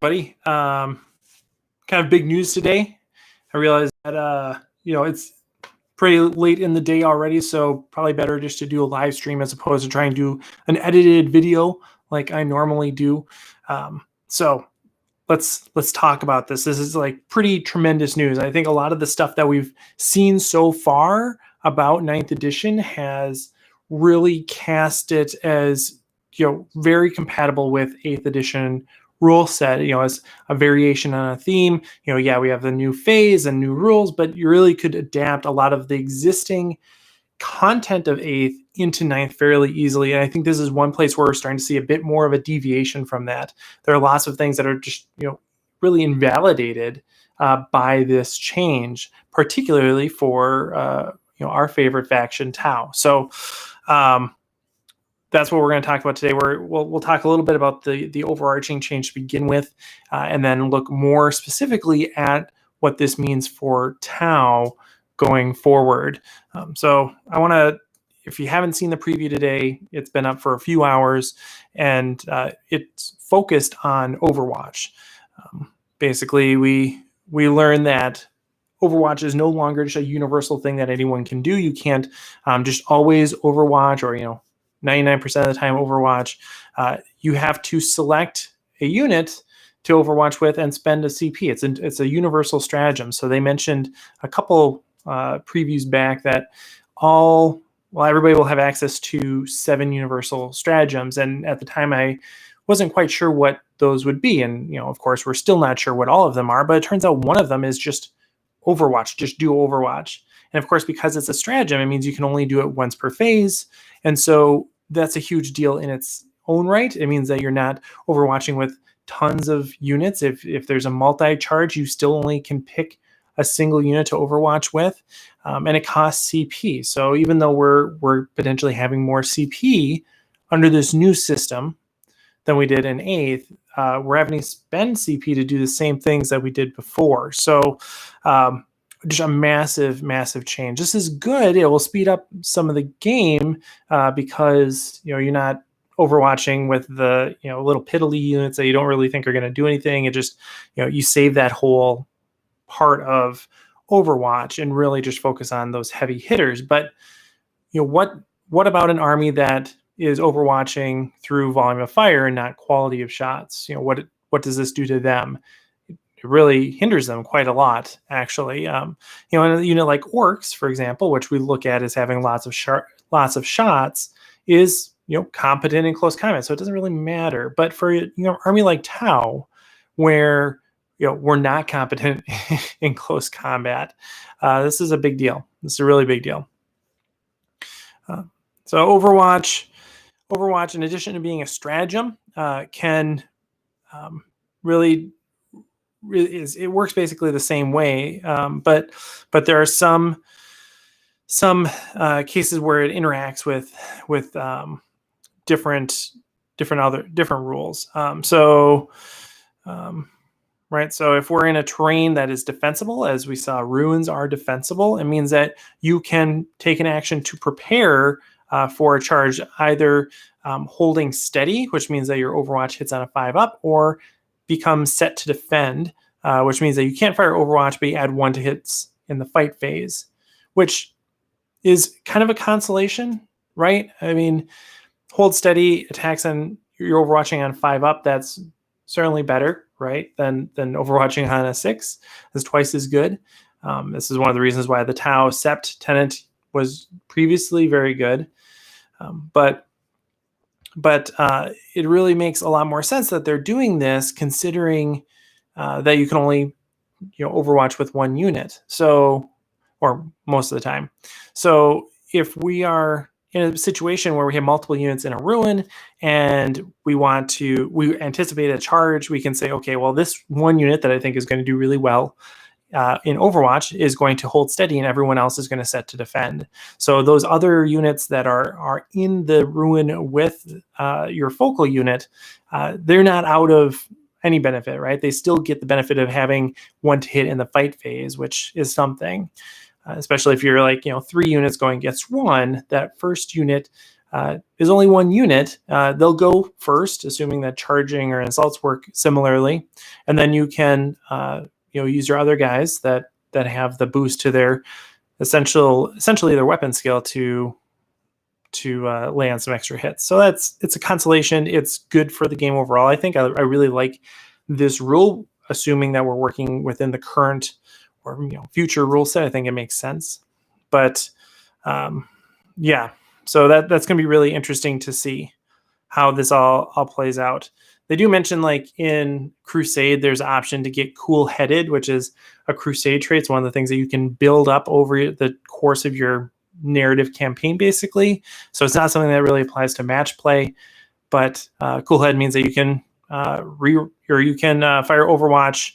Buddy. Kind of big news today. I realized that it's pretty late in the day already, so probably better just to do a live stream as opposed to trying to do an edited video like I normally do. So let's talk about this. This is like pretty tremendous news. I think a lot of the stuff that we've seen so far about 9th edition has really cast it as very compatible with 8th edition rule set, as a variation on a theme. We have the new phase and new rules, but you really could adapt a lot of the existing content of 8th into 9th fairly easily. And I think this is one place where we're starting to see a bit more of a deviation from that. There are lots of things that are just, really invalidated by this change, particularly for, our favorite faction, Tau. So, that's what we're going to talk about today. We'll talk a little bit about the overarching change to begin with, and then look more specifically at what this means for Tau going forward. So I want to, if you haven't seen the preview today, it's been up for a few hours, and it's focused on Overwatch. Basically, we learned that Overwatch is no longer just a universal thing that anyone can do. You can't just always Overwatch, or 99% of the time Overwatch. You have to select a unit to Overwatch with and spend a CP. It's a universal stratagem. So they mentioned a couple previews back that everybody will have access to 7 universal stratagems. And at the time, I wasn't quite sure what those would be. And, of course, we're still not sure what all of them are, but it turns out one of them is just Overwatch, just do Overwatch. And of course, because it's a stratagem, it means you can only do it once per phase. And so that's a huge deal in its own right. It means that you're not overwatching with tons of units. If there's a multi-charge, you still only can pick a single unit to overwatch with, and it costs CP. So even though we're potentially having more CP under this new system than we did in 8th, we're having to spend CP to do the same things that we did before. So just a massive, massive change. This is good. It will speed up some of the game because you're not overwatching with the little piddly units that you don't really think are going to do anything. It just you save that whole part of Overwatch and really just focus on those heavy hitters. But what about an army that is overwatching through volume of fire and not quality of shots? What does this do to them? It really hinders them quite a lot, actually. In a unit like Orcs, for example, which we look at as having lots of shots, is competent in close combat, so it doesn't really matter. But for army like Tau, where we're not competent in close combat, this is a big deal. This is a really big deal. So Overwatch, in addition to being a stratagem, can really it works basically the same way, but there are some cases where it interacts with different rules. Right. So if we're in a terrain that is defensible, as we saw, ruins are defensible, it means that you can take an action to prepare for a charge, either holding steady, which means that your Overwatch hits on a 5-up, or become set to defend, which means that you can't fire Overwatch, but you add 1 to hits in the fight phase, which is kind of a consolation, right? I mean, hold steady attacks on you're overwatching on 5-up. That's certainly better, right, than overwatching on a 6. It's twice as good. This is one of the reasons why the Tau Sept Tenant was previously very good, but it really makes a lot more sense that they're doing this, considering that you can only overwatch with 1 unit, so, or most of the time. So if we are in a situation where we have multiple units in a ruin and we anticipate a charge, we can say, okay, well, this 1 unit that I think is going to do really well in Overwatch is going to hold steady, and everyone else is going to set to defend. So those other units that are in the ruin with your focal unit, they're not out of any benefit, right? They still get the benefit of having 1 to hit in the fight phase, which is something. Especially if you're like 3 units going against 1, that first unit is only one unit, they'll go first, assuming that charging or assaults work similarly, and then you can use your other guys that have the boost to their essentially their weapon skill to lay on some extra hits. So it's a consolation. It's good for the game overall. I think I really like this rule, assuming that we're working within the current or future rule set. I think it makes sense. But yeah, so that's going to be really interesting to see how this all plays out. They do mention, like, in Crusade, there's an option to get cool-headed, which is a Crusade trait. It's one of the things that you can build up over the course of your narrative campaign, basically. So it's not something that really applies to match play, but cool-head means that you can fire Overwatch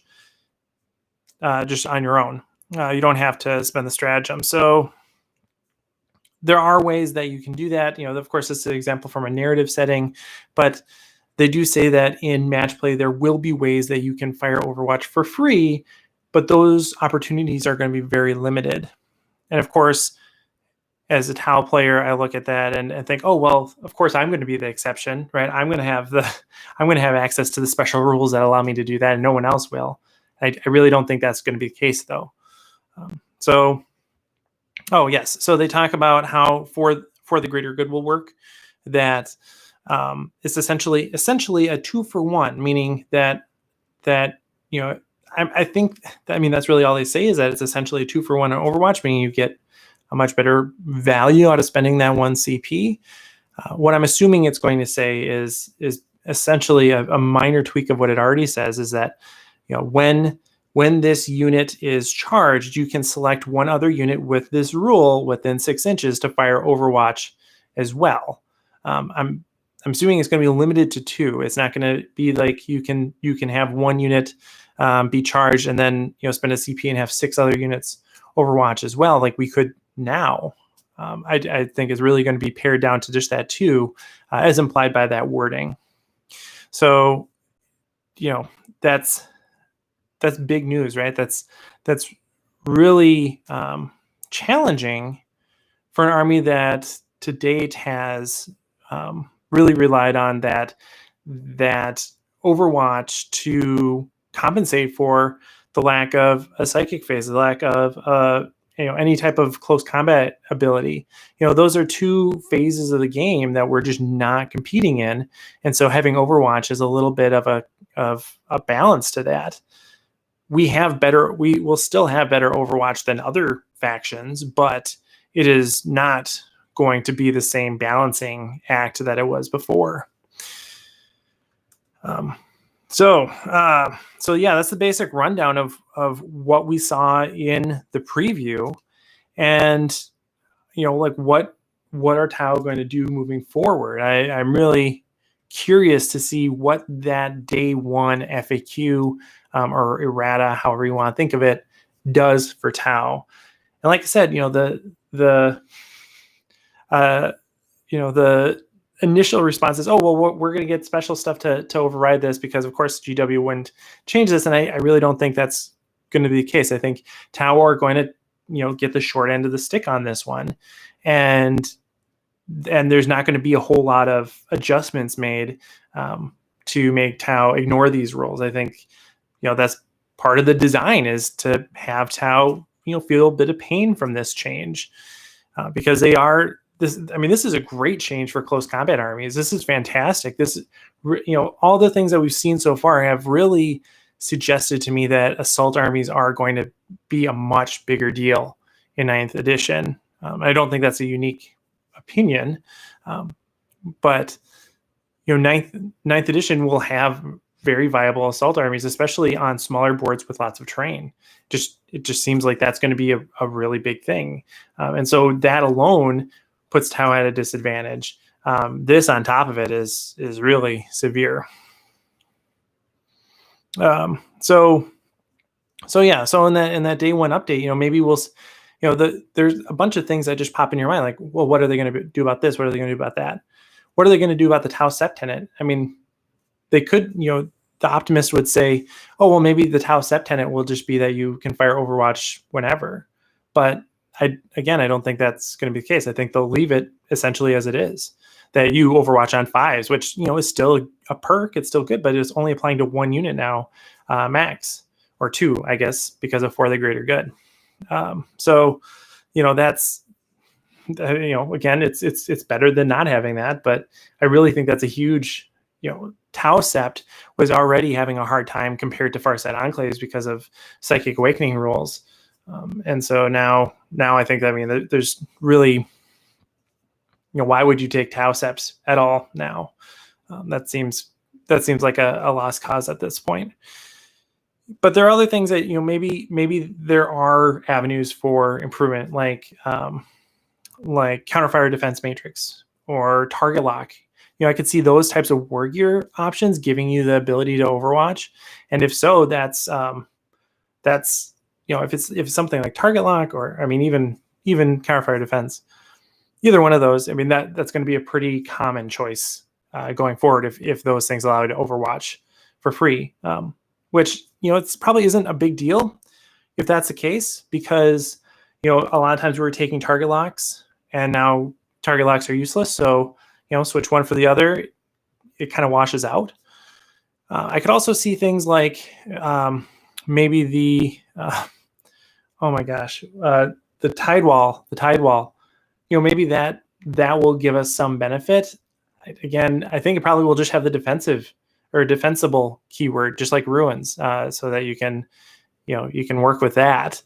just on your own. You don't have to spend the stratagem. So there are ways that you can do that. Of course, this is an example from a narrative setting, but they do say that in match play, there will be ways that you can fire Overwatch for free, but those opportunities are going to be very limited. And of course, as a Tau player, I look at that and think, oh, well, of course I'm going to be the exception, right? I'm going to have access to the special rules that allow me to do that, and no one else will. I really don't think that's going to be the case, though. Oh, yes. So they talk about how for the greater good will work, that it's essentially a 2-for-1, meaning that I think that's really all they say, is that it's essentially a 2-for-1 on Overwatch, meaning you get a much better value out of spending that 1 CP. What I'm assuming it's going to say is essentially a minor tweak of what it already says, is that when this unit is charged, you can select one other unit with this rule within 6 inches to fire Overwatch as well. I'm assuming it's going to be limited to 2. It's not going to be like you can have one unit be charged and then spend a CP and have 6 other units Overwatch as well, like we could now. I think is really going to be pared down to just that 2, as implied by that wording. So that's big news, right? That's really challenging for an army that to date has really relied on that Overwatch to compensate for the lack of a psychic phase, the lack of any type of close combat ability. Those are 2 phases of the game that we're just not competing in, and so having Overwatch is a little bit of a balance to that. We will still have better Overwatch than other factions, but it is not going to be the same balancing act that it was before. So yeah, that's the basic rundown of what we saw in the preview, and like what are Tau going to do moving forward. I'm really curious to see what that day 1 FAQ or errata, however you want to think of it, does for Tau. And like I said, the initial response is, oh, well, we're going to get special stuff to override this because, of course, GW wouldn't change this. And I really don't think that's going to be the case. I think Tau are going to, get the short end of the stick on this one. And there's not going to be a whole lot of adjustments made to make Tau ignore these rules. I think, that's part of the design, is to have Tau, feel a bit of pain from this change because they are this. This is a great change for close combat armies. This is fantastic. This, all the things that we've seen so far have really suggested to me that assault armies are going to be a much bigger deal in 9th edition. I don't think that's a unique opinion, but 9th edition will have very viable assault armies, especially on smaller boards with lots of terrain. It just seems like that's going to be a really big thing, and so that alone puts Tau at a disadvantage. This on top of it is really severe. So in that day 1 update, maybe we'll, there's a bunch of things that just pop in your mind, like, well, what are they going to do about this? What are they going to do about that? What are they going to do about the Tau Septenant? They could, the optimist would say, oh, well, maybe the Tau Septenant will just be that you can fire Overwatch whenever. But I don't think that's going to be the case. I think they'll leave it essentially as it is. that you Overwatch on 5s, which, is still a perk. It's still good, but it's only applying to 1 unit now, max, or 2, I guess, because of For the Greater Good. So, that's, again, it's better than not having that, but I really think that's a huge, Tau Sept was already having a hard time compared to Farsight Enclaves because of Psychic Awakening rules. And so now I think, there's really, why would you take Tau Septs at all now? That seems like a lost cause at this point. But there are other things that, maybe there are avenues for improvement, like counterfire defense matrix or target lock. I could see those types of war gear options giving you the ability to Overwatch. And if so, that's if it's something like target lock, or even counterfire defense, either one of those, that's going to be a pretty common choice going forward if those things allow you to Overwatch for free. Which, it's probably isn't a big deal if that's the case, because, a lot of times we were taking target locks and now target locks are useless. So, switch one for the other, it kind of washes out. I could also see things like maybe the, oh my gosh, the tide wall, maybe that will give us some benefit. Again, I think it probably will just have the defensive or defensible keyword, just like ruins, so that you can work with that.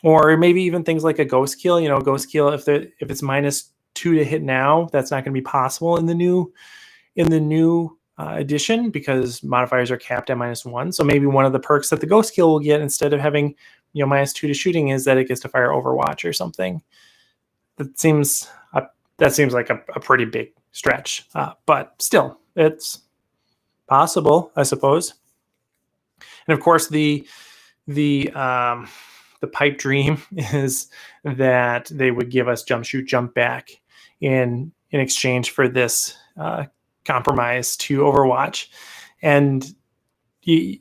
Or maybe even things like a ghost kill, ghost kill, if it's -2 to hit now, that's not going to be possible in the new edition, because modifiers are capped at -1. So maybe one of the perks that the ghost kill will get, instead of having, -2 to shooting, is that it gets to fire Overwatch or something. That seems like a pretty big stretch, but still, it's possible, I suppose. And of course, the pipe dream is that they would give us jump, shoot, jump back in exchange for this compromise to Overwatch. And I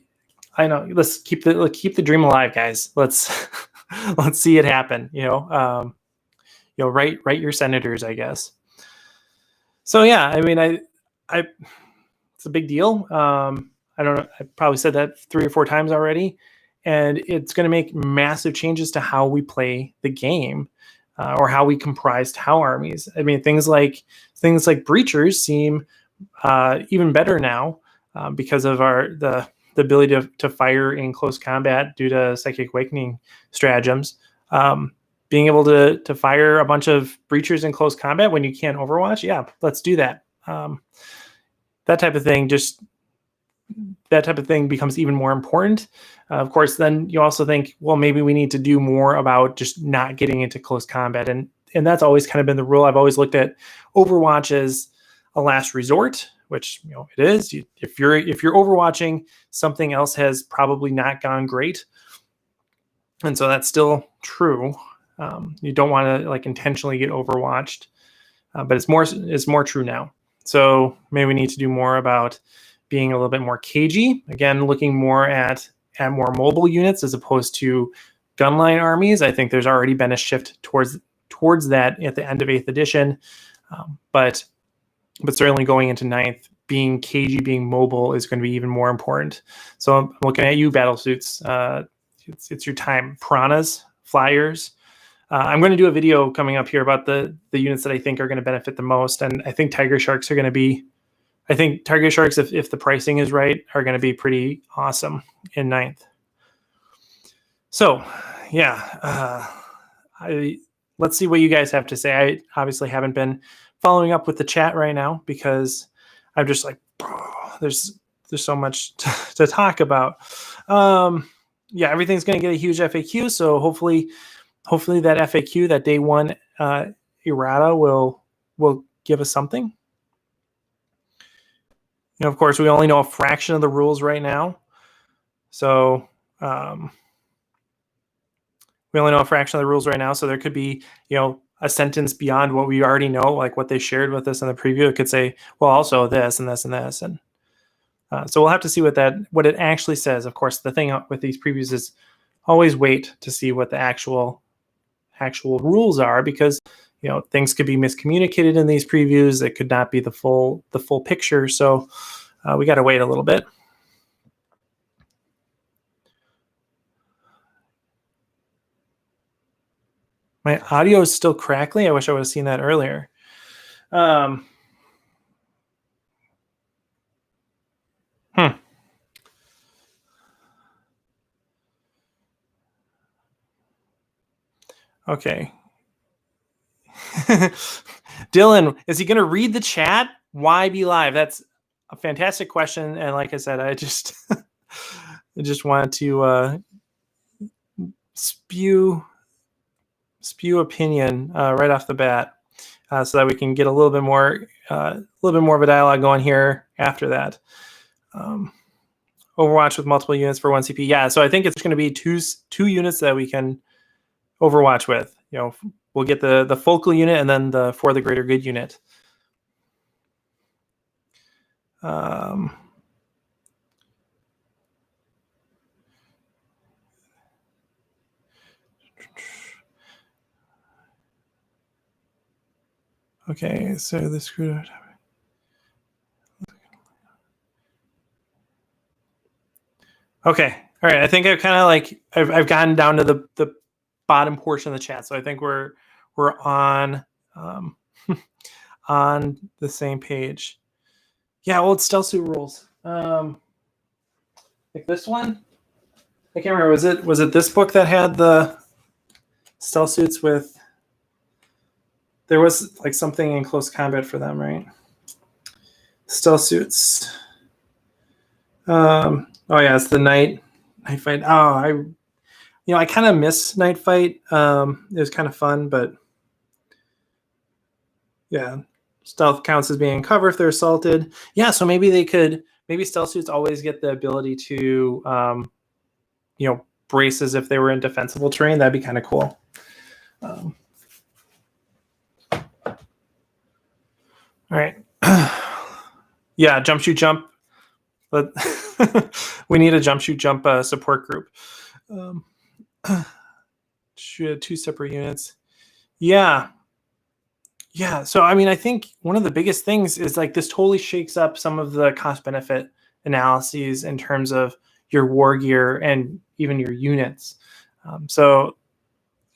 know, let's keep the dream alive, guys. Let's see it happen. Write your senators, I guess. So yeah, it's a big deal. I don't know, I probably said that 3 or 4 times already, and it's going to make massive changes to how we play the game, or how we comprise Tau armies. Things like breachers seem even better now, because of the ability to fire in close combat due to Psychic Awakening stratagems. Being able to fire a bunch of breachers in close combat when you can't Overwatch, yeah, let's do that. That type of thing becomes even more important. Of course, then you also think, well, maybe we need to do more about just not getting into close combat, and that's always kind of been the rule. I've always looked at Overwatch as a last resort, which it is. If you're Overwatching, something else has probably not gone great, and so that's still true. You don't want to intentionally get Overwatched, but it's more true now. So maybe we need to do more about being a little bit more cagey. Again, looking more at more mobile units as opposed to gunline armies. I think there's already been a shift towards that at the end of 8th edition, but certainly going into 9th, being cagey, being mobile is going to be even more important. So I'm looking at you, battle suits. It's your time. Piranhas, flyers. I'm going to do a video coming up here about the units that I think are going to benefit the most, and I think Tiger Sharks are going to be. I think Tiger Sharks, if the pricing is right, are going to be pretty awesome in 9th. So, yeah, let's see what you guys have to say. I obviously haven't been following up with the chat right now because I'm just like, there's so much to talk about. Yeah, everything's going to get a huge FAQ, so hopefully that FAQ, that day 1 errata will give us something. Of course, we only know a fraction of the rules right now. So we only know a fraction of the rules right now. So there could be, a sentence beyond what we already know, like what they shared with us in the preview. It could say, well, also this and this and this. And so we'll have to see what it actually says. Of course, the thing with these previews is always wait to see what the actual rules are, because things could be miscommunicated in these previews. It could not be the full picture. So we got to wait a little bit. My audio is still crackly. I wish I would have seen that earlier. Okay. Dylan, is he going to read the chat? Why be live? That's a fantastic question. And like I said, I just wanted to spew opinion right off the bat, so that we can get a little bit more of a dialogue going here after that. Overwatch with multiple units for 1 CP. Yeah, so I think it's going to be two units that we can Overwatch with. We'll get the focal unit and then the for the greater good unit. Okay, so the screwdriver. Okay, all right. I think I've kind of I've gotten down to the bottom portion of the chat, so I think we're on on the same page. Yeah, old stealth suit rules. Like this one, I can't remember. Was it this book that had the stealth suits with? There was like something in close combat for them, right? Stealth suits. Oh yeah, it's the night fight. Oh, I kind of miss night fight. It was kind of fun, but yeah, stealth counts as being in cover if they're assaulted. Yeah, so maybe stealth suits always get the ability to brace as if they were in defensible terrain. That'd be kind of cool. All right. Yeah, jump shoot jump. But we need a jump shoot jump support group. Two separate units. Yeah. So I think one of the biggest things is like this totally shakes up some of the cost benefit analyses in terms of your war gear and even your units. So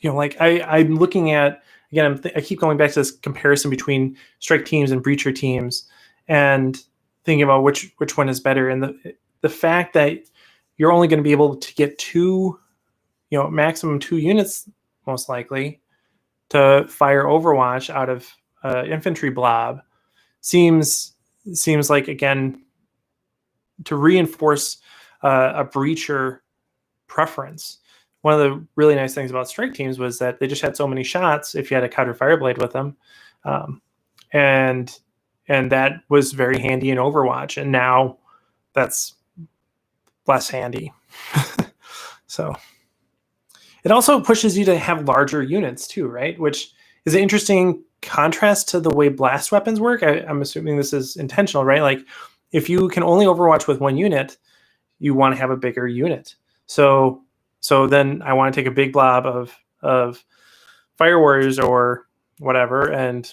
I'm looking at, again, I keep going back to this comparison between strike teams and breacher teams and thinking about which one is better. And the fact that you're only going to be able to get maximum 2 units, most likely, to fire Overwatch out of infantry blob seems like, again, to reinforce a breacher preference. One of the really nice things about strike teams was that they just had so many shots if you had a counter fireblade with them, and that was very handy in Overwatch, and now that's less handy. So it also pushes you to have larger units too, right? Which is an interesting contrast to the way blast weapons work. I'm assuming this is intentional, right? Like if you can only Overwatch with 1 unit, you want to have a bigger unit. So then I want to take a big blob of Fire Warriors or whatever, and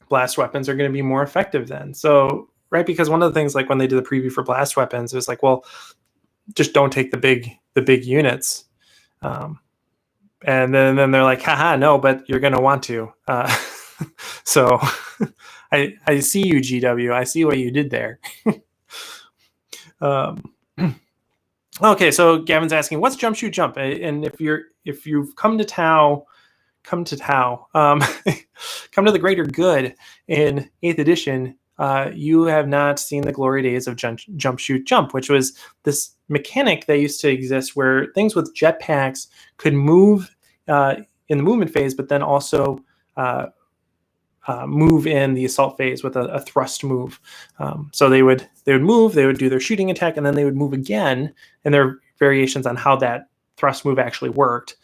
blast weapons are going to be more effective then. So, right, because one of the things, like when they did the preview for blast weapons, it was like, well, just don't take the big units. And then they're like, haha, no, but you're going to want to. So I see you, GW. I see what you did there. Okay, so Gavin's asking, what's jump shoot jump? And if you've come to Tau, come to the greater good in 8th edition, you have not seen the glory days of jump shoot jump, which was this mechanic that used to exist where things with jetpacks could move in the movement phase, but then also move in the assault phase with a thrust move. So they would move, they would do their shooting attack, and then they would move again, and there are variations on how that thrust move actually worked.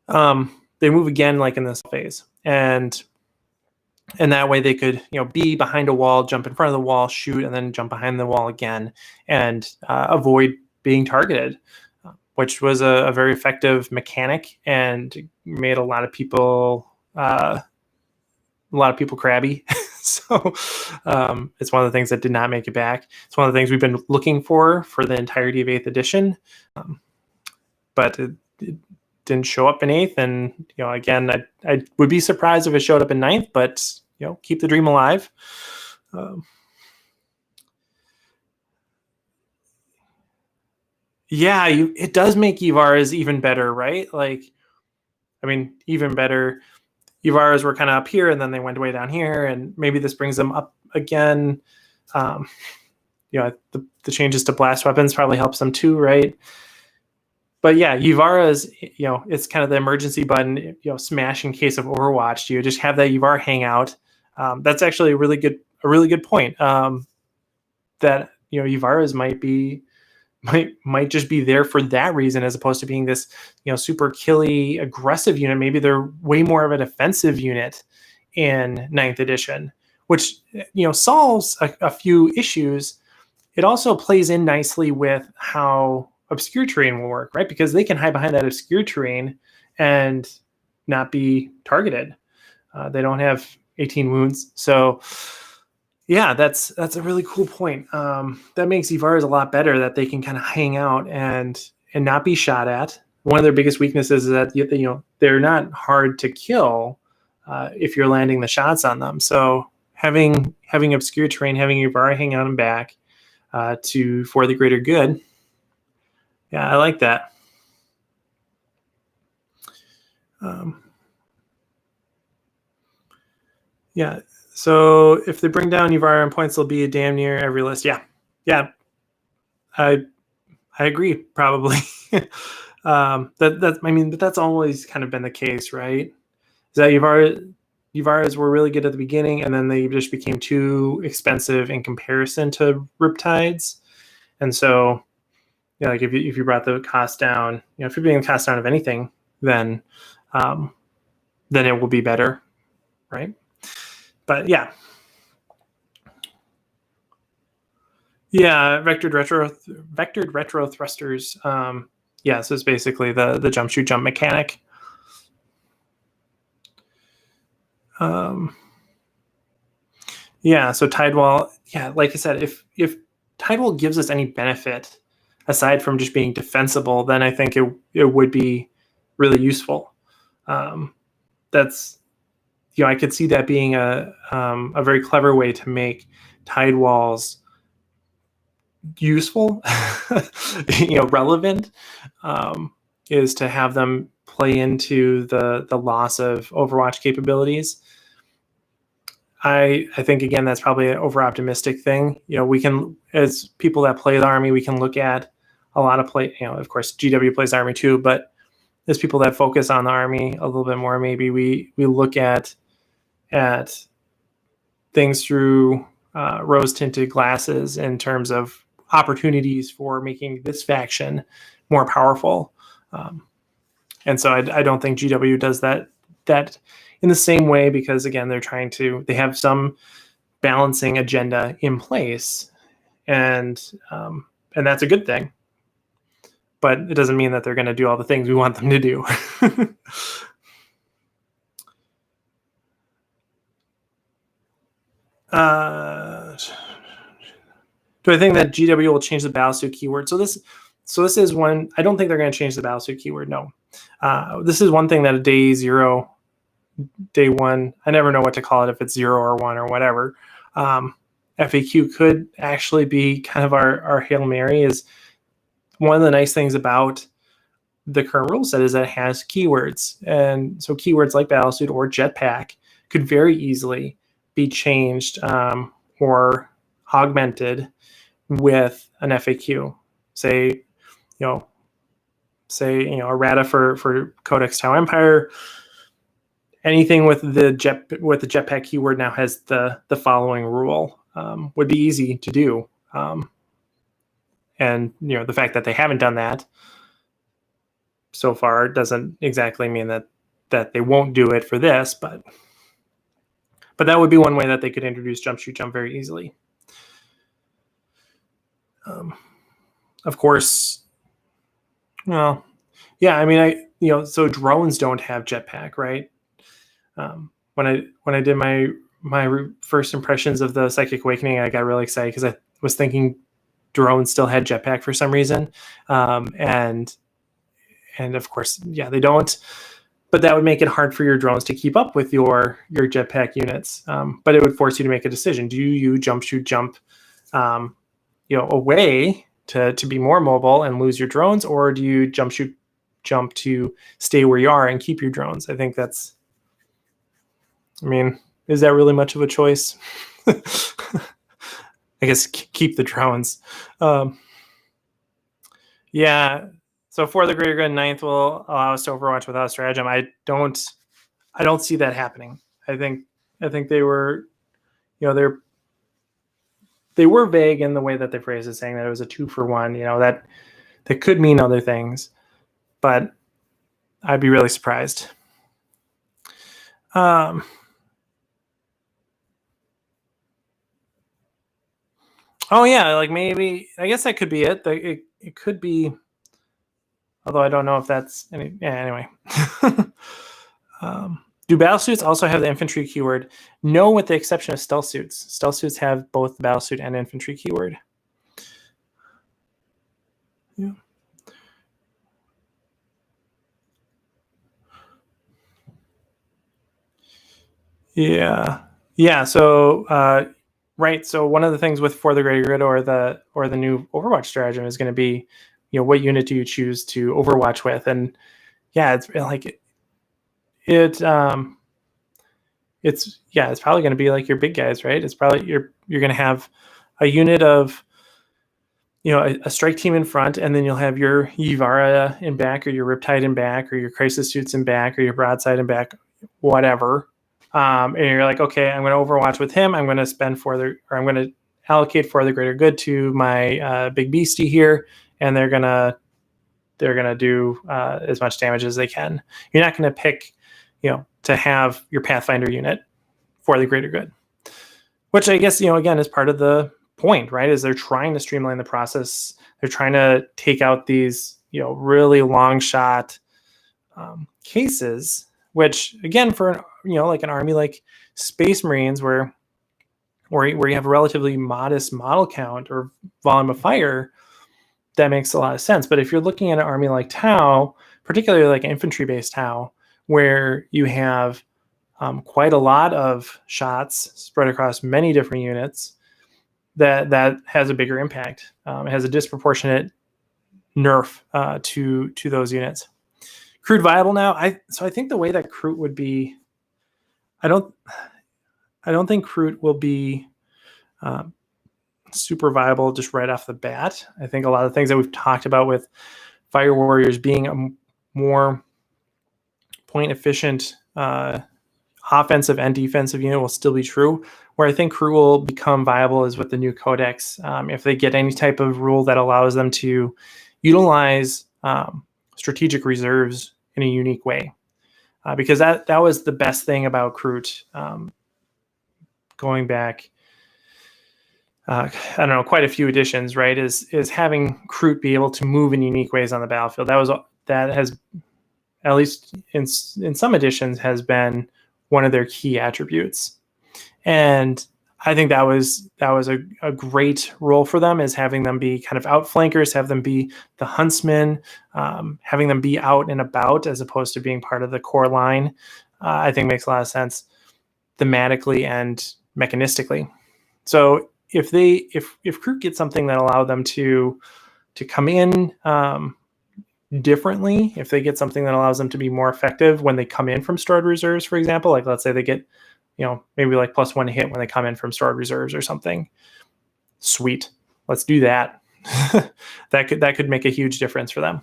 They move again like in this phase, and that way they could be behind a wall, jump in front of the wall, shoot, and then jump behind the wall again, and avoid being targeted, which was a very effective mechanic and made a lot of people a lot of people crabby. So it's one of the things that did not make it back. It's one of the things we've been looking for the entirety of 8th edition. But it didn't show up in 8th. And, again, I would be surprised if it showed up in 9th, but, keep the dream alive. Yeah, it does make Yvara's even better, right? Like, I mean, even better. Yvara's were kind of up here, and then they went way down here, and maybe this brings them up again. The changes to blast weapons probably helps them too, right? But yeah, Yvara's, it's kind of the emergency button, smash in case of Overwatch. You just have that Yvara hangout. That's actually a really good point. That Yvara's might just be there for that reason, as opposed to being this, super killy, aggressive unit. Maybe they're way more of a defensive unit in 9th edition, which, solves a few issues. It also plays in nicely with how obscure terrain will work, right? Because they can hide behind that obscure terrain and not be targeted. They don't have 18 wounds. So yeah, that's a really cool point. That makes Yvara's a lot better, that they can kind of hang out and not be shot at. One of their biggest weaknesses is that they're not hard to kill if you're landing the shots on them. So having obscure terrain, having Yvara hang out and back for the greater good. Yeah, I like that. Yeah. So if they bring down Yvara in points, they'll be a damn near every list. Yeah. I agree. Probably. But that's always kind of been the case, right? Is that Yvara's were really good at the beginning, and then they just became too expensive in comparison to Riptides, and so like if you brought the cost down, if you're bringing the cost down of anything, then it will be better, right? But yeah, vectored retro thrusters. So it's basically the jump shoot jump mechanic. So Tidewall, like I said, if Tidewall gives us any benefit aside from just being defensible, then I think it would be really useful. That's I could see that being a very clever way to make Tidewalls useful, relevant, is to have them play into the loss of Overwatch capabilities. I think, again, that's probably an over-optimistic thing. We can, as people that play the Army, we can look at a lot of play. Of course, GW plays the Army too, but as people that focus on the Army a little bit more, maybe we look at things through rose-tinted glasses in terms of opportunities for making this faction more powerful. And so I don't think GW does that in the same way, because again, they have some balancing agenda in place, and that's a good thing. But it doesn't mean that they're going to do all the things we want them to do. Do I think that GW will change the battlesuit keyword? So this is one. I don't think they're going to change the battlesuit keyword. No. This is one thing that day 0, day 1, I never know what to call it, if it's 0 or 1 or whatever. FAQ could actually be kind of our Hail Mary. Is one of the nice things about the current rule set is that it has keywords. And so keywords like battlesuit or jetpack could very easily be changed or augmented with an FAQ. Say errata for Codex Tau Empire. Anything with the jetpack keyword now has the following rule. Would be easy to do. And the fact that they haven't done that so far doesn't exactly mean that they won't do it for this, but that would be one way that they could introduce jump shoot jump very easily. Of course, well, yeah, I mean, so drones don't have jetpack, right? When I did my first impressions of the Psychic Awakening, I got really excited because I was thinking drones still had jetpack for some reason, and of course, yeah, they don't. But that would make it hard for your drones to keep up with your jetpack units. But it would force you to make a decision: do you jump, away to be more mobile and lose your drones, or do you jump to stay where you are and keep your drones? I think that's. I mean, is that really much of a choice? I guess keep the drones. Yeah. So for the greater good, 9th will allow us to Overwatch without stratagem. I don't see that happening. I think they were, they were vague in the way that they phrased it, saying that it was a 2-for-1. That could mean other things, but I'd be really surprised. Oh yeah, like maybe I guess that could be it. It could be, although I don't know if that's any. Yeah, anyway. Do battle suits also have the infantry keyword? No, with the exception of stealth suits. Stealth suits have both the battle suit and infantry keyword. Yeah. Yeah. So right. So one of the things with For the Greater Good or the new Overwatch stratagem is going to be, what unit do you choose to Overwatch with? And yeah, it's like it's probably going to be like your big guys, right? It's probably you're going to have a unit of, a strike team in front, and then you'll have your Yvara in back, or your Riptide in back, or your Crisis Suits in back, or your Broadside in back, whatever. And you're like, okay, I'm going to Overwatch with him. I'm going to I'm going to allocate For the Greater Good to my big beastie here, and they're gonna do as much damage as they can. You're not going to pick, to have your Pathfinder unit For the Greater Good, which I guess, again, is part of the point, right? Is they're trying to streamline the process. They're trying to take out these, really long shot cases, which again, for, like an army like Space Marines, where you have a relatively modest model count or volume of fire, that makes a lot of sense. But if you're looking at an army like Tau, particularly like infantry-based Tau, where you have quite a lot of shots spread across many different units, that has a bigger impact. It has a disproportionate nerf to those units. Crude viable now. I think the way that Crude would be, I don't think Crude will be super viable just right off the bat. I think a lot of things that we've talked about with Fire Warriors being a more point efficient offensive and defensive unit will still be true. Where I think Crew will become viable is with the new Codex. If they get any type of rule that allows them to utilize strategic reserves in a unique way. Because that was the best thing about Kroot, going back, I don't know, quite a few editions, right? Is having Kroot be able to move in unique ways on the battlefield. That has, at least in some editions, has been one of their key attributes. And I think that was a great role for them, is having them be kind of outflankers, have them be the huntsmen, having them be out and about as opposed to being part of the core line. I think makes a lot of sense thematically and mechanistically. So if Kroot gets something that allow them to come in differently, if they get something that allows them to be more effective when they come in from stored reserves, for example, like let's say they get, maybe like +1 hit when they come in from stored reserves or something. Sweet. Let's do that. that could make a huge difference for them.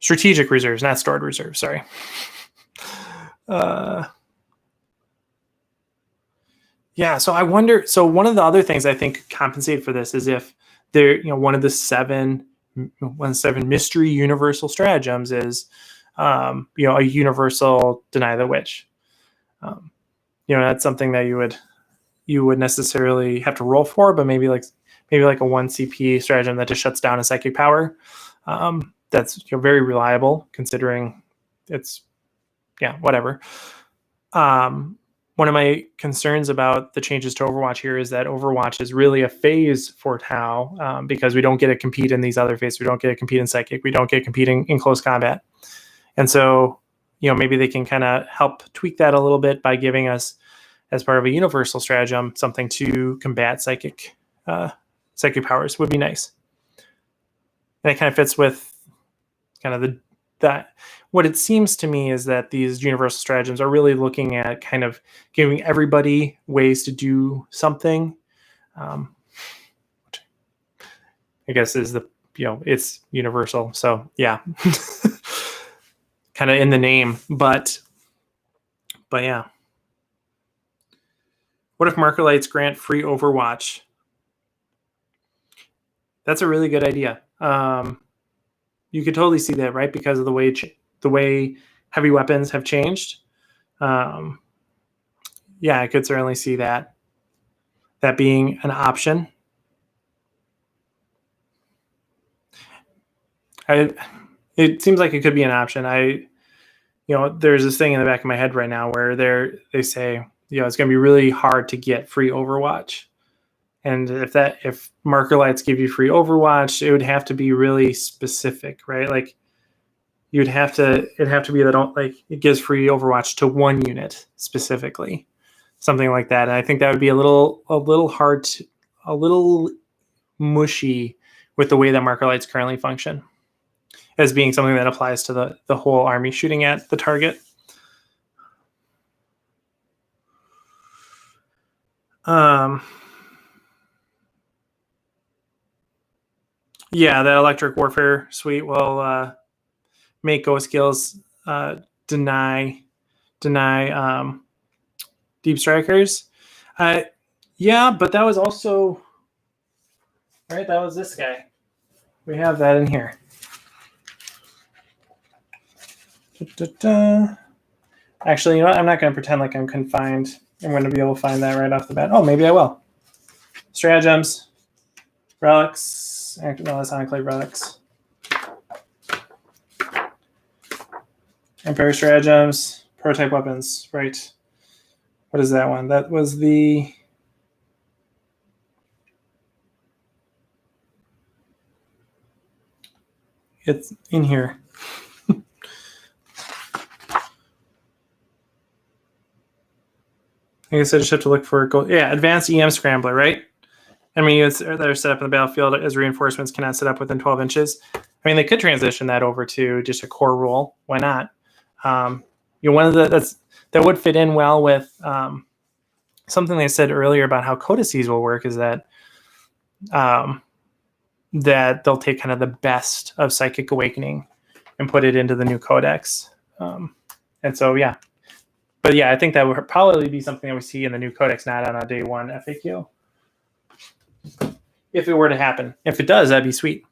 Strategic reserves, not stored reserves. Sorry. Yeah. So I wonder. So one of the other things I think compensate for this is if they're, one of the seven mystery universal stratagems is, a universal deny the witch. That's something that you would necessarily have to roll for, but maybe like a 1 CP stratagem that just shuts down a psychic power. That's very reliable considering it's yeah, whatever. One of my concerns about the changes to Overwatch here is that Overwatch is really a phase for Tau, because we don't get to compete in these other phases. We don't get to compete in Psychic. We don't get competing in close combat. And so, maybe they can kind of help tweak that a little bit by giving us, as part of a universal stratagem, something to combat psychic powers would be nice. And it kind of fits with kind of that. What it seems to me is that these universal stratagems are really looking at kind of giving everybody ways to do something. Which I guess is it's universal. So yeah, kind of in the name, but yeah. What if Markerlights grant free Overwatch? That's a really good idea. You could totally see that, right? Because of the way heavy weapons have changed. Yeah, I could certainly see that being an option. It seems like it could be an option. There's this thing in the back of my head right now where they say, it's going to be really hard to get free Overwatch. And if Markerlights give you free Overwatch, it would have to be really specific, right? Like it'd have to be that it gives free Overwatch to one unit specifically, something like that. And I think that would be a little hard, a little mushy with the way that Markerlights currently function, as being something that applies to the whole army shooting at the target. Yeah, that electric warfare suite will make Ghost skills deny deep strikers. Yeah, but that was also right. That was this guy. We have that in here. Actually, you know what? I'm not going to pretend like I'm confined. I'm going to be able to find that right off the bat. Oh, maybe I will. Stratagems, relics. No, that's Enclave relics. Empire Stratagems, prototype weapons. Right. What is that one? That was the... It's in here. I guess I just have to look for advanced EM scrambler, right? I mean, units that are set up in the battlefield as reinforcements cannot set up within 12 inches. I mean, they could transition that over to just a core rule. Why not? One of that would fit in well with something they said earlier about how codices will work is that that they'll take kind of the best of Psychic Awakening and put it into the new Codex. And so, yeah. But yeah, I think that would probably be something that we see in the new Codex, not on a day one FAQ. If it were to happen. If it does, that'd be sweet.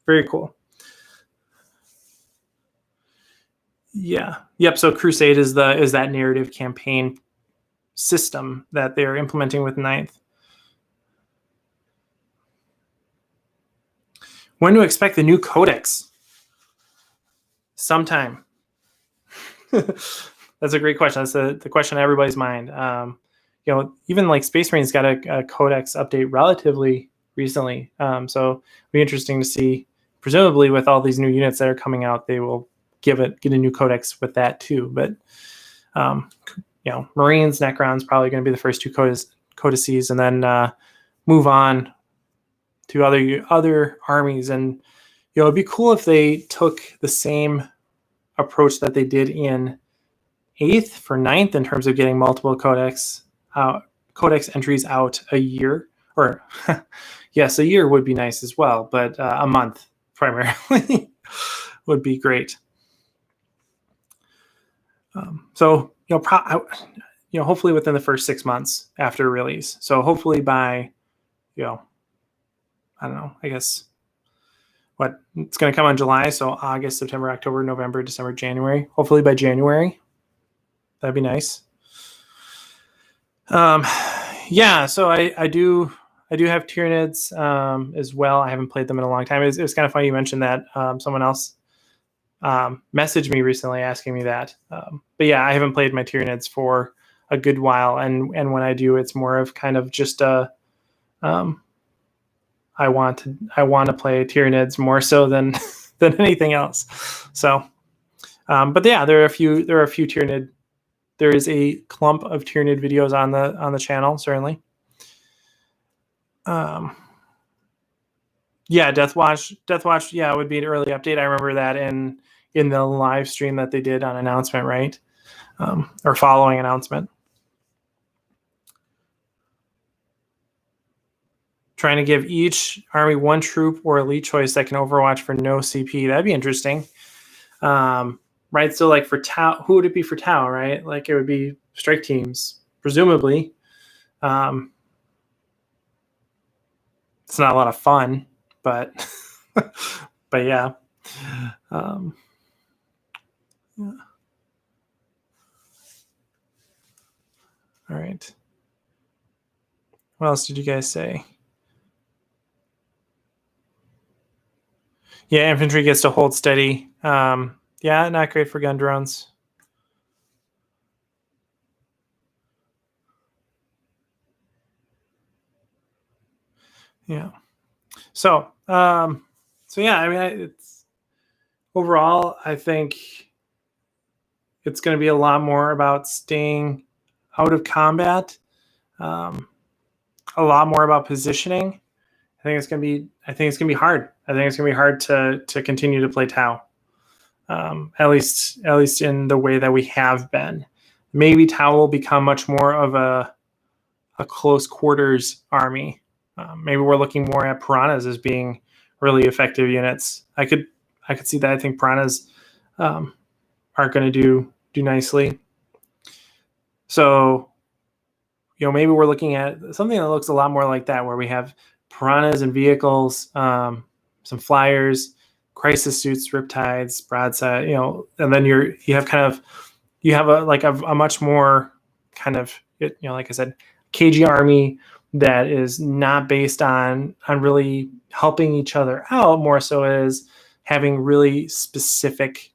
Very cool. Yeah. Yep. So Crusade is that narrative campaign system that they're implementing with 9th. When to expect the new Codex? Sometime. That's a great question. That's the question on everybody's mind. Even like Space Marines got a Codex update relatively recently. So it'll be interesting to see. Presumably, with all these new units that are coming out, they will get a new Codex with that too. But Marines, Necrons probably going to be the first two codices, and then move on to other armies. And it'd be cool if they took the same approach that they did in 8th for 9th in terms of getting multiple Codex entries out a year. Or yes, a year would be nice as well, but a month primarily would be great. So hopefully within the first 6 months after release. So hopefully by I don't know, I guess it's going to come in July. So August, September, October, November, December, January. Hopefully by January. That'd be nice. Yeah, so I do have Tyranids as well. I haven't played them in a long time. It was kind of funny you mentioned that. Someone else messaged me recently asking me that. But yeah, I haven't played my Tyranids for a good while, and when I do, it's more of kind of just a I want to play Tyranids more so than than anything else. So, but yeah, there are a few Tyranid. There is a clump of Tyranid videos on the channel, certainly. Yeah, Deathwatch. Yeah, it would be an early update. I remember that in the live stream that they did on announcement, right? Or following announcement. Trying to give each army one troop or elite choice that can Overwatch for no CP. That'd be interesting. Right? So like for Tau, who would it be for Tau, right? Like it would be strike teams, presumably. It's not a lot of fun, but but yeah. Yeah. All right. What else did you guys say? Yeah, infantry gets to hold steady. Yeah, not great for gun drones. Yeah. So, yeah, I mean, it's overall, I think it's going to be a lot more about staying out of combat. A lot more about positioning. I think it's going to be hard. I think it's going to be hard to continue to play Tau. At least in the way that we have been. Maybe Tau will become much more of a close quarters army. Maybe we're looking more at piranhas as being really effective units. I could see that. I think piranhas are going to do nicely. So, maybe we're looking at something that looks a lot more like that, where we have piranhas and vehicles, some flyers, crisis suits, riptides, broadside, and then you have a much more kind of, like I said, KG army that is not based on really helping each other out, more so as having really specific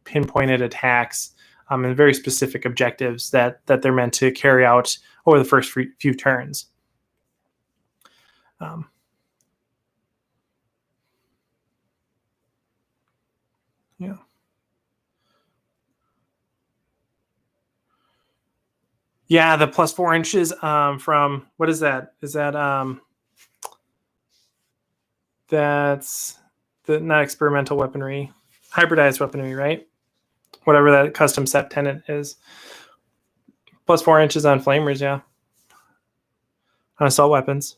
pinpointed attacks and very specific objectives that they're meant to carry out over the first few turns. Yeah. Yeah, the +4 inches from, what is that? Is that that's the not experimental weaponry, hybridized weaponry, right? Whatever that custom set tenant is. +4 inches on flamers, yeah. On assault weapons.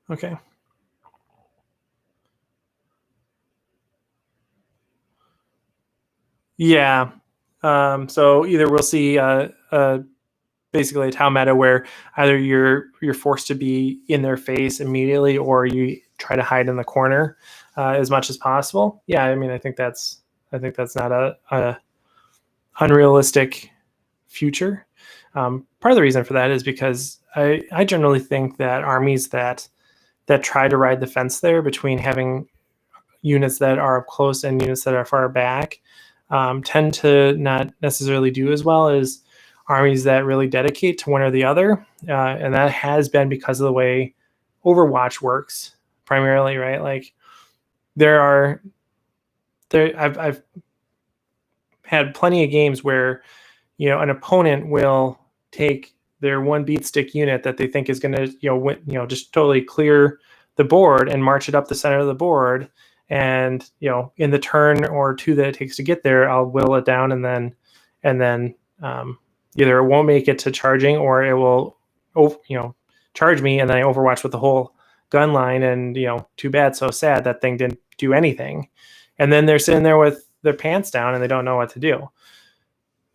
Okay. Yeah. So either we'll see basically a Tau meta where either you're forced to be in their face immediately, or you try to hide in the corner as much as possible. Yeah, I mean, I think that's not a unrealistic future. Part of the reason for that is because I generally think that armies that try to ride the fence there between having units that are up close and units that are far back tend to not necessarily do as well as armies that really dedicate to one or the other. And that has been because of the way Overwatch works primarily, right? Like I've had plenty of games where, an opponent will take their one beat stick unit that they think is going to, just totally clear the board and march it up the center of the board. And, in the turn or two that it takes to get there, I'll whittle it down and then either it won't make it to charging, or it will, charge me, and then I Overwatch with the whole gun line, and, too bad, so sad, that thing didn't do anything. And then they're sitting there with their pants down and they don't know what to do.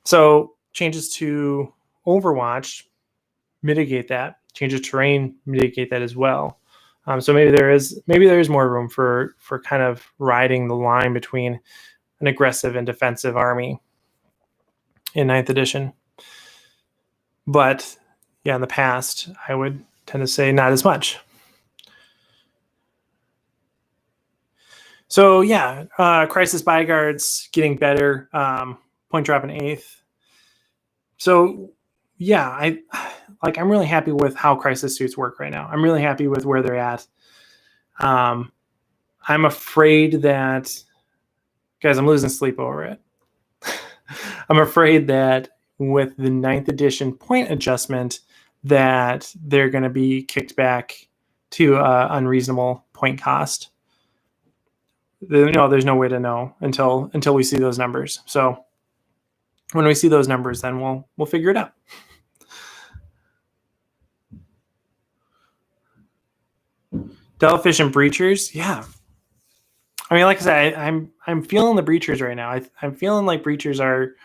So changes to Overwatch mitigate that. Changes to terrain mitigate that as well. So maybe there is more room for kind of riding the line between an aggressive and defensive army in 9th edition. But yeah, in the past, I would tend to say not as much. So yeah, Crisis Bodyguards getting better. Point drop in 8th. So yeah, I'm really happy with how Crisis suits work right now. I'm really happy with where they're at. I'm afraid that, guys, I'm losing sleep over it. I'm afraid that with the 9th edition point adjustment, that they're going to be kicked back to unreasonable point cost. There's no way to know until we see those numbers. So when we see those numbers, then we'll figure it out. Delicient Breachers, yeah. I mean, like I said, I'm feeling the Breachers right now. I'm feeling like Breachers are,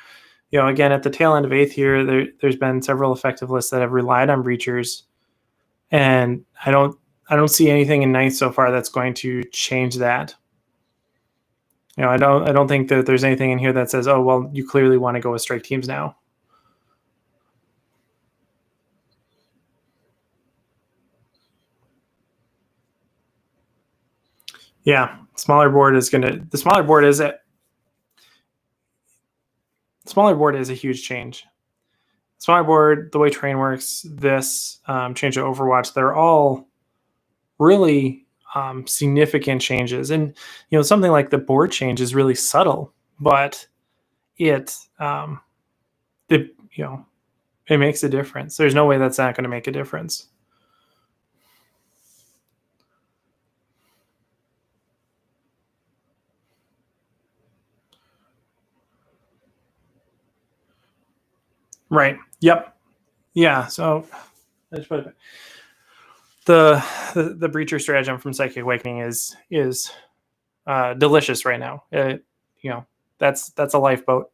again, at the tail end of 8th here, there's been several effective lists that have relied on Breachers, and I don't see anything in 9th so far that's going to change that. I don't think that there's anything in here that says, oh, well, you clearly want to go with strike teams now. Yeah, the smaller board is a huge change. Smaller board, the way terrain works, this change to Overwatch, they're all really significant changes. And something like the board change is really subtle, but it makes a difference. There's no way that's not going to make a difference. Right. Yep. Yeah. So I just put it back. The Breacher Stratagem from Psychic Awakening is delicious right now. That's a lifeboat.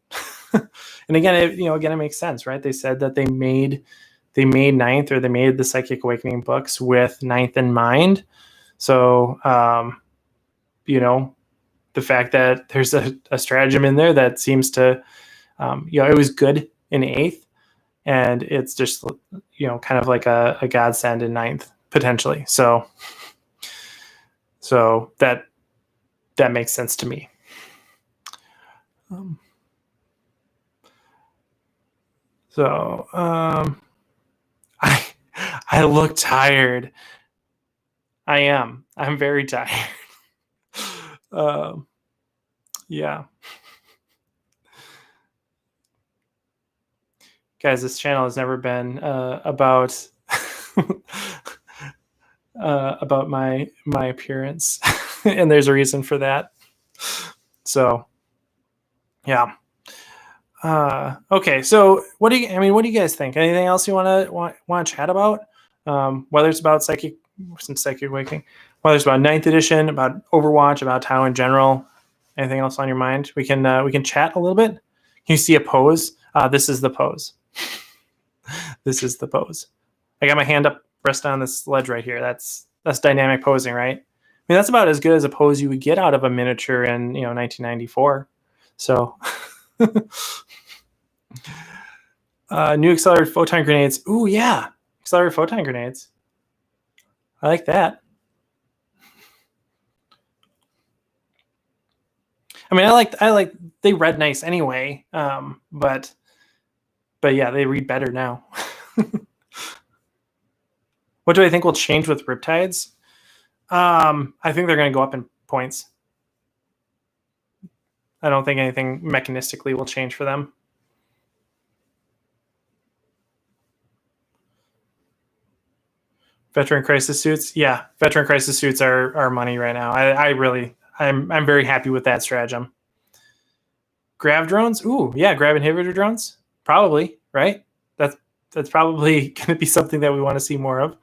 And again, it makes sense, right? They said that they made 9th, or they made the Psychic Awakening books with 9th in mind. So the fact that there's a stratagem in there that seems to it was good in 8th, and it's just kind of like a godsend in 9th potentially. So that makes sense to me. I look tired. I am. I'm very tired. Yeah. Guys, this channel has never been about about my appearance, and there's a reason for that. So, yeah. Okay, so what do you guys think? Anything else you want to chat about? Whether it's about Psychic Awakening, whether it's about 9th edition, about Overwatch, about Tau in general. Anything else on your mind? We can chat a little bit. Can you see a pose? This is the pose. This is the pose. I got my hand up, rest on this ledge right here. That's dynamic posing, right? I mean, that's about as good as a pose you would get out of a miniature in 1994. So, new accelerated photon grenades. Ooh, yeah, accelerated photon grenades. I like that. I mean, I like they read nice anyway, but yeah, they read better now. What do I think will change with Riptides? I think they're going to go up in points. I don't think anything mechanistically will change for them. Veteran Crisis suits, yeah, Veteran Crisis suits are money right now. I'm very happy with that stratagem. Grav drones, ooh, yeah, grav inhibitor drones, probably, right? That's probably going to be something that we want to see more of.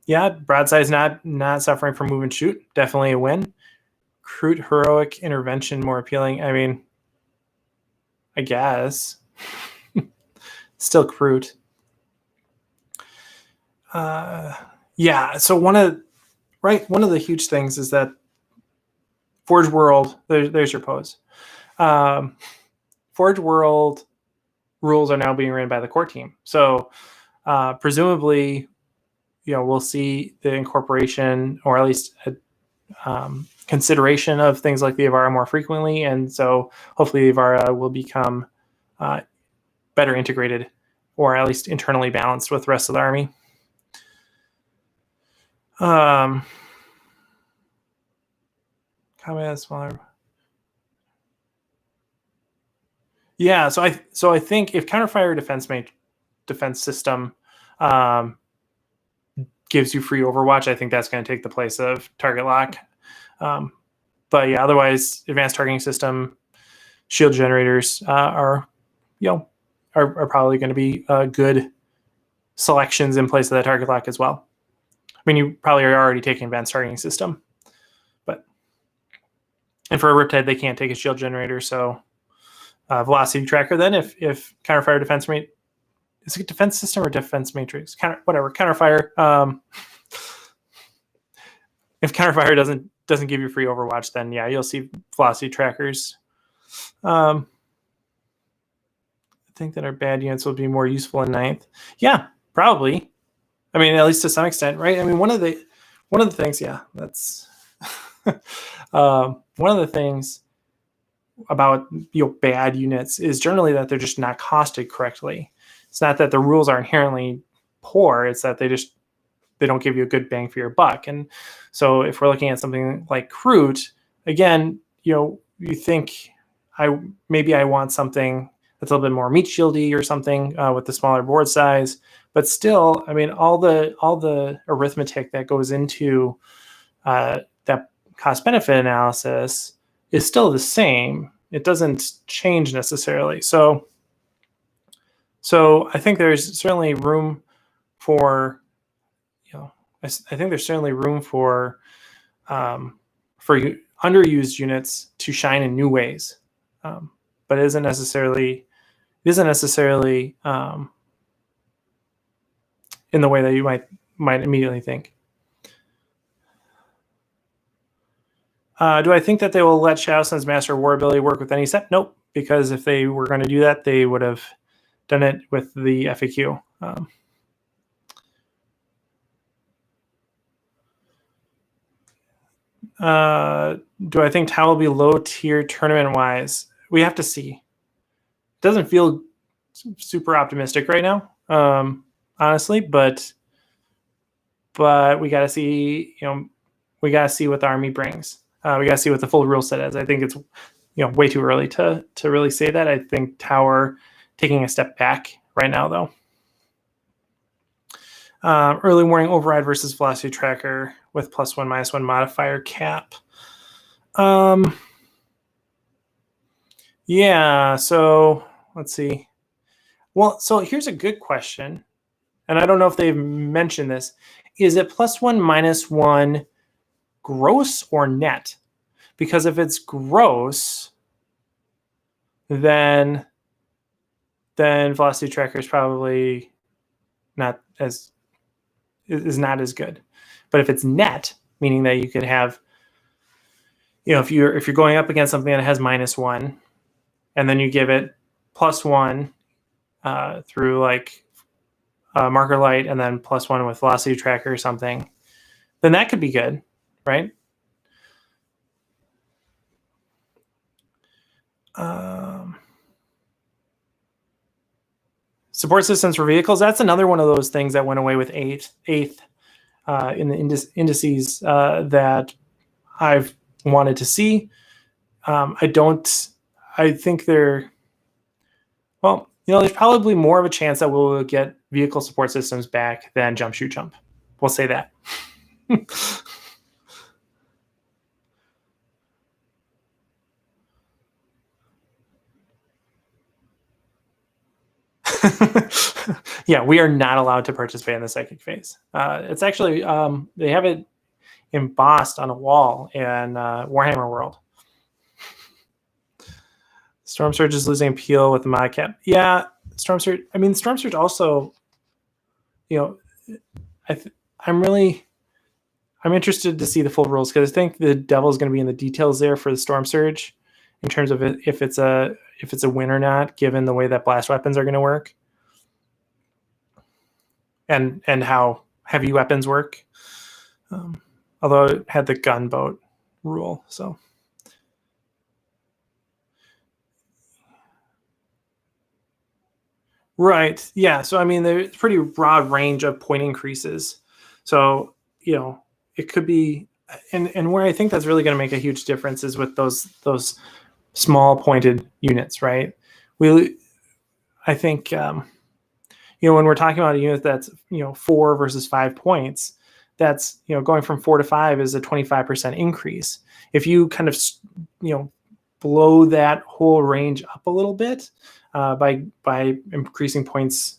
Yeah, broadside's not suffering from move and shoot, definitely a win. Crude heroic intervention more appealing. I mean, I guess still crude. Yeah, so one of the huge things is that Forge World, there's your pose. Forge World rules are now being ran by the core team. So presumably, we'll see the incorporation, or at least consideration of things like the Avara more frequently, and so hopefully the Avara will become better integrated, or at least internally balanced with the rest of the army. Combat smaller. Yeah, so I think if counterfire defense system gives you free Overwatch, I think that's going to take the place of target lock. But yeah, otherwise, advanced targeting system, shield generators are probably going to be good selections in place of that target lock as well. I mean, you probably are already taking advanced targeting system, and for a Riptide, they can't take a shield generator, so velocity tracker. Then, if counterfire defense rate, is it defense system or defense matrix? Counterfire. If counterfire doesn't give you free Overwatch, then yeah, you'll see velocity trackers. I think that our bad units will be more useful in 9th. Yeah, probably. I mean, at least to some extent, right? I mean, one of the things, yeah, that's one of the things about bad units is generally that they're just not costed correctly. It's not that the rules are inherently poor; it's that they don't give you a good bang for your buck. And so, if we're looking at something like Kroot, again, you think I want something that's a little bit more meat shieldy or something with the smaller board size, but still, I mean, all the arithmetic that goes into that cost benefit analysis is still the same. It doesn't change necessarily. So I think there's certainly room for, I think there's certainly room for underused units to shine in new ways, but it isn't necessarily in the way that you might immediately think. Do I think that they will let Shadow Sun's Master War ability work with any set? Nope, because if they were going to do that, they would have done it with the FAQ. Do I think Tau will be low tier tournament-wise? We have to see. It doesn't feel super optimistic right now, honestly, but we got to see. We got to see what the army brings. We got to see what the full rule set is. I think it's way too early to really say that. I think Tower taking a step back right now, though. Early warning override versus velocity tracker with +1, -1 modifier cap. Yeah, so let's see. Well, so here's a good question, and I don't know if they've mentioned this. Is it +1, -1 gross or net? Because if it's gross, then velocity tracker is probably not as good. But if it's net, meaning that you could have, if you're going up against something that has -1, and then you give it +1 through like marker light, and then +1 with velocity tracker or something, then that could be good, right? Support systems for vehicles. That's another one of those things that went away with eighth in the indices that I've wanted to see. I think they're, well, there's probably more of a chance that we'll get vehicle support systems back than jump, shoot, jump. We'll say that. Yeah, we are not allowed to participate in the psychic phase. It's actually, they have it embossed on a wall in Warhammer World. Storm Surge is losing appeal with the mod cap. Yeah, Storm Surge. I mean, Storm Surge also, I'm interested to see the full rules, because I think the devil is going to be in the details there for the Storm Surge, in terms of if it's a win or not, given the way that blast weapons are going to work. and how heavy weapons work. Although it had the gunboat rule, so. Right. Yeah. So I mean, there's pretty broad range of point increases. So it could be, and where I think that's really going to make a huge difference is with those small pointed units, right? I think when we're talking about a unit that's 4 versus 5 points, that's going from 4 to 5 is a 25% increase. If you kind of blow that whole range up a little bit by increasing points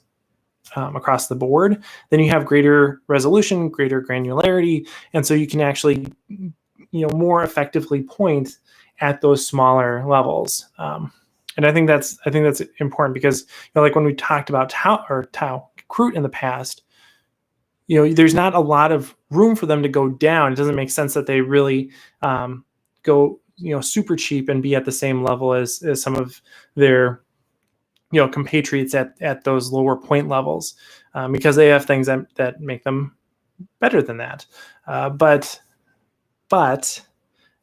across the board, then you have greater resolution, greater granularity, and so you can actually more effectively point at those smaller levels. And I think that's important because like when we talked about Tau Crute in the past, there's not a lot of room for them to go down. It doesn't make sense that they really go super cheap and be at the same level as some of their compatriots at those lower point levels, because they have things that make them better than that. But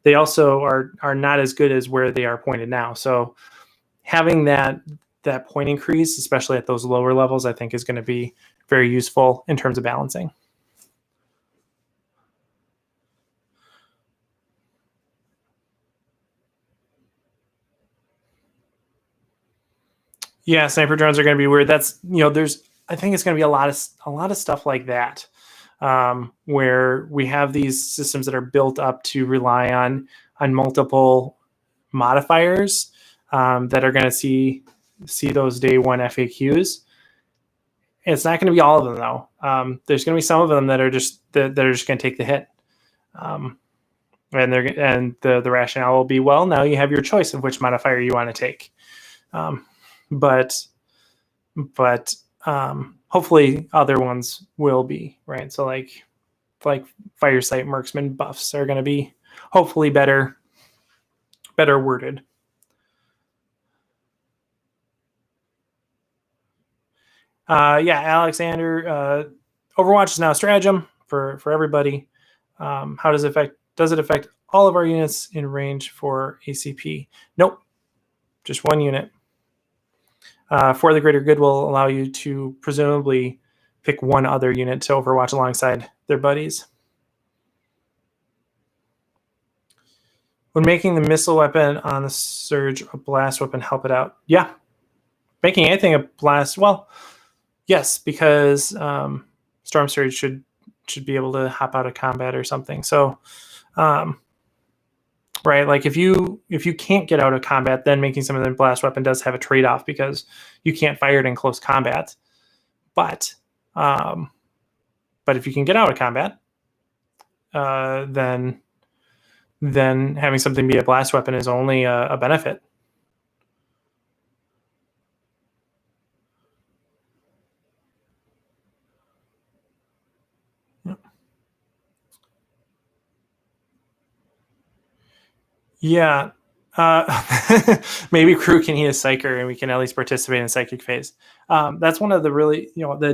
they also are not as good as where they are pointed now. So having that point increase, especially at those lower levels, I think is going to be very useful in terms of balancing. Yeah, sniper drones are going to be weird. That's I think it's going to be a lot of stuff like that, where we have these systems that are built up to rely on multiple modifiers that are going to see those day one FAQs. It's not going to be all of them though. There's going to be some of them that are just going to take the hit, and the rationale will be, well, now you have your choice of which modifier you want to take. But hopefully other ones will be, right? So like Firesight Marksman buffs are going to be hopefully better worded. Yeah, Alexander, Overwatch is now a stratagem for everybody. How does it affect all of our units in range for ACP? Nope, just one unit. For the greater good will allow you to presumably pick one other unit to Overwatch alongside their buddies. When making the missile weapon on the Surge a blast weapon, help it out? Yeah. Making anything a blast, well, yes, because Storm Surge should be able to hop out of combat or something. So, right, like if you can't get out of combat, then making something a blast weapon does have a trade-off because you can't fire it in close combat. But if you can get out of combat, then having something be a blast weapon is only a benefit. Yeah. Maybe crew can eat a psyker and we can at least participate in psychic phase. That's one of the really, the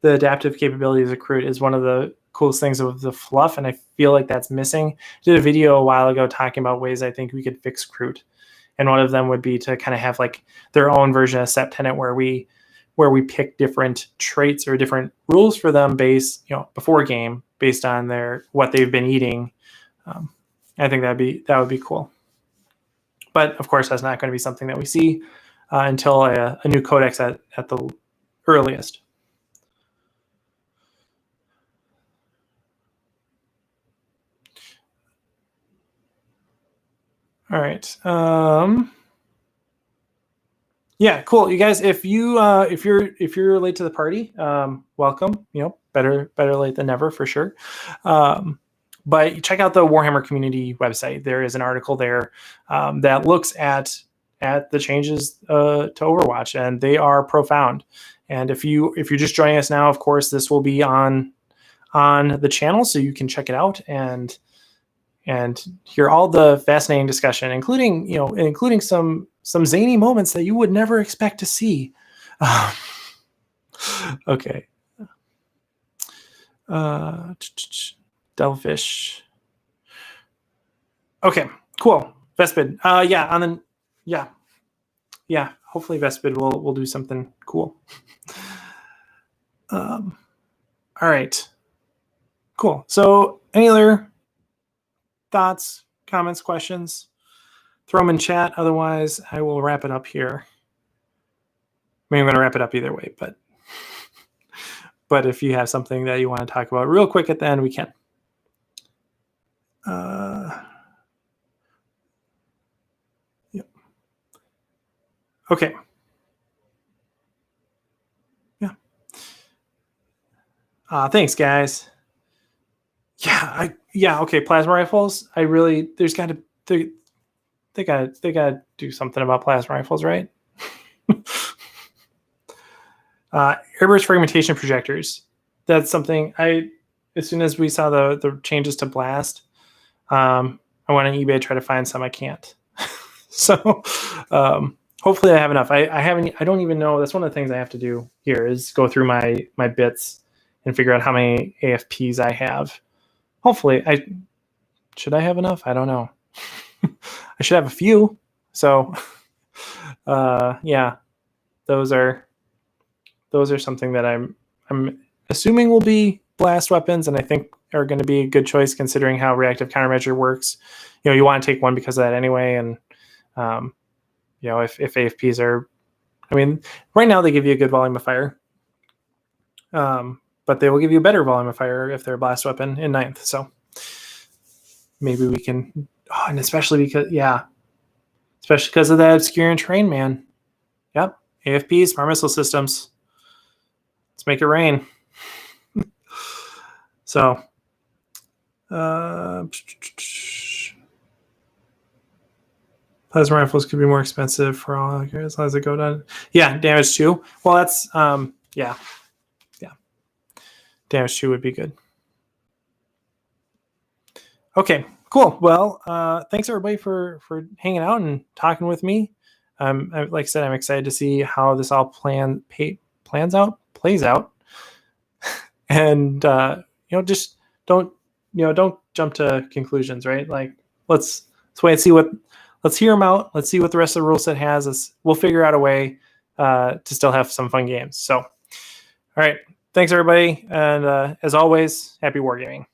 adaptive capabilities of crew is one of the coolest things of the fluff, and I feel like that's missing. I did a video a while ago talking about ways I think we could fix crew, and one of them would be to kind of have like their own version of Septenant where we pick different traits or different rules for them based, before game based on what they've been eating. I think that would be cool. But of course, that's not going to be something that we see until a new codex at the earliest. All right. Yeah, cool. You guys, if you're late to the party, welcome. Better late than never for sure. But check out the Warhammer community website. There is an article there that looks at the changes to Overwatch, and they are profound. And if you're just joining us now, of course, this will be on the channel, so you can check it out and hear all the fascinating discussion, including some zany moments that you would never expect to see. Okay. Devilfish. Okay, cool. Vespid. Yeah, and then yeah. Hopefully Vespid will do something cool. All right. Cool. So, any other thoughts, comments, questions? Throw them in chat. Otherwise, I will wrap it up here. I mean, I'm going to wrap it up either way, but if you have something that you want to talk about real quick at the end, we can. Yep. Okay. Yeah. Thanks, guys. Yeah. Okay. Plasma rifles. There's got to they got to do something about plasma rifles, right? Airburst fragmentation projectors. That's something as soon as we saw the changes to blast, I went on eBay to try to find some. I can't. So hopefully I have enough. I don't even know. That's one of the things I have to do here is go through my bits and figure out how many AFPs I have. Hopefully should I have enough? I don't know. I should have a few. So yeah, those are something that I'm assuming will be blast weapons, and I think are going to be a good choice considering how reactive countermeasure works. You want to take one because of that anyway, and if AFPs are, I mean, right now they give you a good volume of fire, but they will give you a better volume of fire if they're a blast weapon in 9th. So maybe we can, and especially because of that obscure terrain, man. Yep, AFPs, smart missile systems. Let's make it rain. So, plasma rifles could be more expensive for all as long as they go down. Yeah, damage 2. Well, that's yeah. Damage 2 would be good. Okay, cool. Well, thanks everybody for hanging out and talking with me. Like I said, I'm excited to see how this all plays out. And just don't jump to conclusions, right? Like let's wait and let's hear them out. Let's see what the rest of the rule set has. We'll figure out a way to still have some fun games. So, all right. Thanks everybody. And as always, happy wargaming.